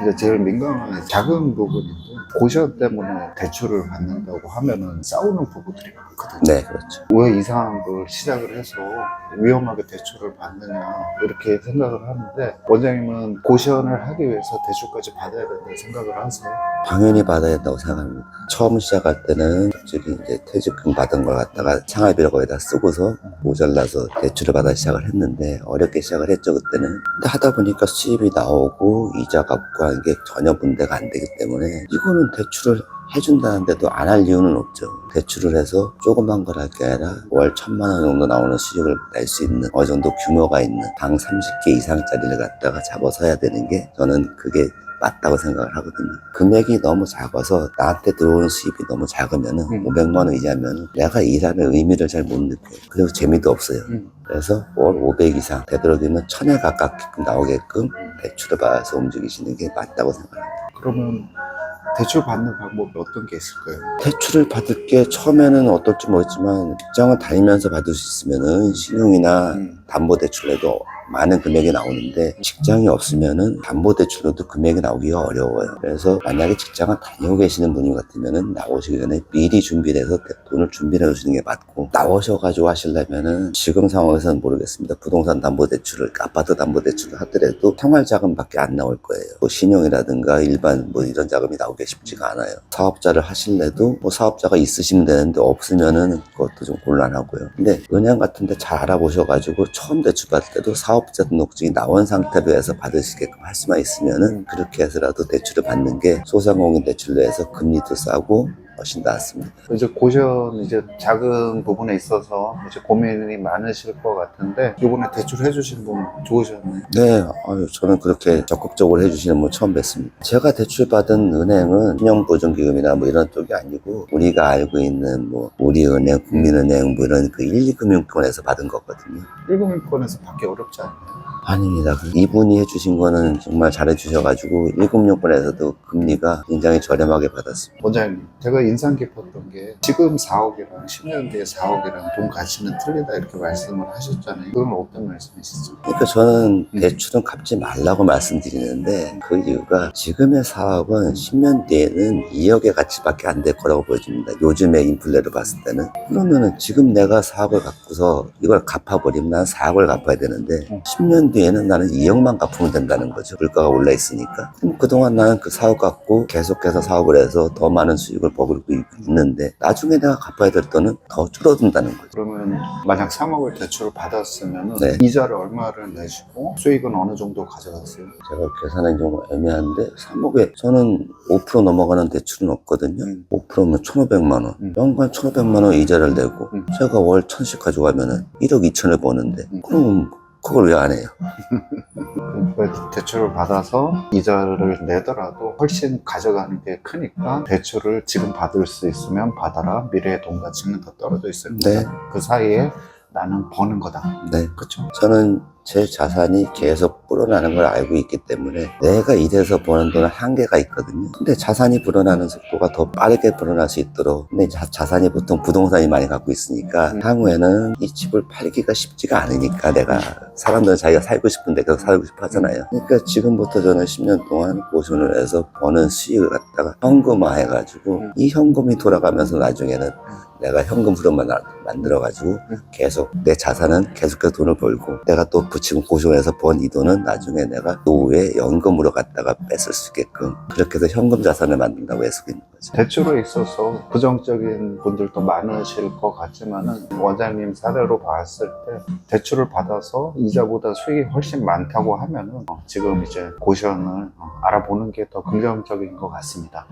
이제 제일 민감한 작은 부분인데 고시원 때문에 대출을 받는다고 하면은 싸우는 부부들이 많거든요. 네, 그렇죠. 왜 이상한 걸 시작을 해서 위험하게 대출을 받느냐 이렇게 생각을 하는데, 원장님은 고시원을 하기 위해서 대출까지 받아야 된다고 생각을 하세요? 당연히 받아야 된다고 생각합니다. 처음 시작할 때는 솔직히 이제 퇴직금 받은 걸 갖다가 창업비를 거기다 쓰고서 모자라서 대출을 받아 시작을 했는데, 어렵게 시작을 했죠, 그때는. 근데 하다 보니까 수입이 나오고 이자 갚고 하는 게 전혀 문제가 안 되기 때문에 이거는 대출을 해준다는데도 안 할 이유는 없죠. 대출을 해서 조그만 걸 할 게 아니라 월 1,000만 원 정도 나오는 수익을 낼 수 있는 어느 정도 규모가 있는 방 30개 이상짜리를 갖다가 잡아서 해야 되는 게, 저는 그게 맞다고 생각을 하거든요. 금액이 너무 작아서 나한테 들어오는 수입이 너무 작으면은 500만 원 이자면 내가 일하는 의미를 잘 못 느껴요. 그리고 재미도 없어요. 그래서 월 500 이상 되도록이면 1,000에 가깝게끔 나오게끔 대출을 받아서 움직이시는 게 맞다고 생각합니다. 그러면 대출 받는 방법이 어떤 게 있을까요? 대출을 받을 게 처음에는 어떨지 모르겠지만, 직장을 다니면서 받을 수 있으면은 신용이나 담보대출에도 많은 금액이 나오는데, 직장이 없으면은 담보대출로도 금액이 나오기가 어려워요. 그래서 만약에 직장을 다니고 계시는 분이 같으면은 나오시기 전에 미리 준비를 해서 돈을 준비를 해주시는 게 맞고, 나오셔가지고 하시려면은 지금 상황에서는 모르겠습니다. 부동산 담보대출을, 아파트 담보대출을 하더라도 생활자금밖에 안 나올 거예요. 뭐 신용이라든가 일반 뭐 이런 자금이 나오기 쉽지가 않아요. 사업자를 하실래도 뭐 사업자가 있으시면 되는데 없으면은 그것도 좀 곤란하고요. 근데 은행 같은 데 잘 알아보셔가지고 처음 대출 받을 때도 사업자 등록증이 나온 상태로 해서 받으시게끔 할 수만 있으면은 그렇게 해서라도 대출을 받는 게 소상공인 대출로 해서 금리도 싸고 훨씬 낫습니다. 이제 고시원 이제 작은 부분에 있어서 이제 고민이 많으실 것 같은데, 이번에 대출 해주신 분 좋으셨나요? 네, 저는 그렇게 적극적으로 해주시는 분 처음 뵀습니다. 제가 대출받은 은행은 신용보증기금이나 뭐 이런 쪽이 아니고, 우리가 알고 있는 뭐 우리은행, 국민은행 뭐 이런 그 1, 2금융권에서 받은 거거든요. 1금융권에서 받기 어렵지 않나요? 아닙니다. 이분이 해주신 거는 정말 잘해주셔가지고 1금융권에서도 금리가 굉장히 저렴하게 받았습니다. 원장님, 제가 인상 깊었던 게 지금 4억이랑 10년 뒤에 4억이랑 돈 가치는 틀리다 이렇게 말씀을 하셨잖아요. 그건 어떤 말씀이시죠? 그러니까 저는 대출은 갚지 말라고 말씀드리는데, 그 이유가 지금의 4억은 10년 뒤에는 2억의 가치밖에 안 될 거라고 보여집니다. 요즘의 인플레를 봤을 때는. 그러면은 지금 내가 4억을 갖고서 이걸 갚아버리면 난 4억을 갚아야 되는데, 10년 뒤에는 나는 2억만 갚으면 된다는 거죠. 물가가 올라 있으니까. 그럼 그동안 나는 그 4억 갖고 계속해서 사업을 해서 더 많은 수익을 버리고 있는데, 나중에 내가 갚아야 될 돈은 더 줄어든다는 거죠. 그러면 만약 3억을 대출을 받았으면 네. 이자를 얼마를 내시고 수익은 어느 정도 가져갔어요? 제가 계산하기 좀 애매한데 3억에 저는 5% 넘어가는 대출은 없거든요. 5%면 1,500만 원. 연간 1,500만 원 이자를 내고 제가 월 1,000씩 가져가면은 1억 2천을 버는데, 그럼 그걸 왜 안 해요? 그러니까 대출을 받아서 이자를 내더라도 훨씬 가져가는 게 크니까 대출을 지금 받을 수 있으면 받아라. 미래의 돈 가치는 더 떨어져 있을 거다. 네. 그 사이에 나는 버는 거다. 네. 그렇죠? 저는 제 자산이 계속 불어나는 걸 알고 있기 때문에 내가 일해서 버는 돈은 한계가 있거든요. 근데 자산이 불어나는 속도가 더 빠르게 불어날 수 있도록, 근데 자산이 보통 부동산이 많이 갖고 있으니까 향후에는 이 집을 팔기가 쉽지가 않으니까, 내가 사람들은 자기가 살고 싶은데 계속 살고 싶어 하잖아요. 그러니까 지금부터 저는 10년 동안 고시원을 해서 버는 수익을 갖다가 현금화 해가지고 이 현금이 돌아가면서 나중에는 내가 현금 흐름만 만들어가지고 계속 내 자산은 계속해서 돈을 벌고, 내가 또 지금 고시원에서 번 이 돈은 나중에 내가 노후에 연금으로 갖다가 뺐을 수 있게끔, 그렇게 해서 현금 자산을 만든다고 해석이 있는 거죠. 대출에 있어서 부정적인 분들도 많으실 것 같지만은, 원장님 사례로 봤을 때 대출을 받아서 이자보다 수익이 훨씬 많다고 하면은 지금 이제 고시원을 알아보는 게 더 긍정적인 것 같습니다.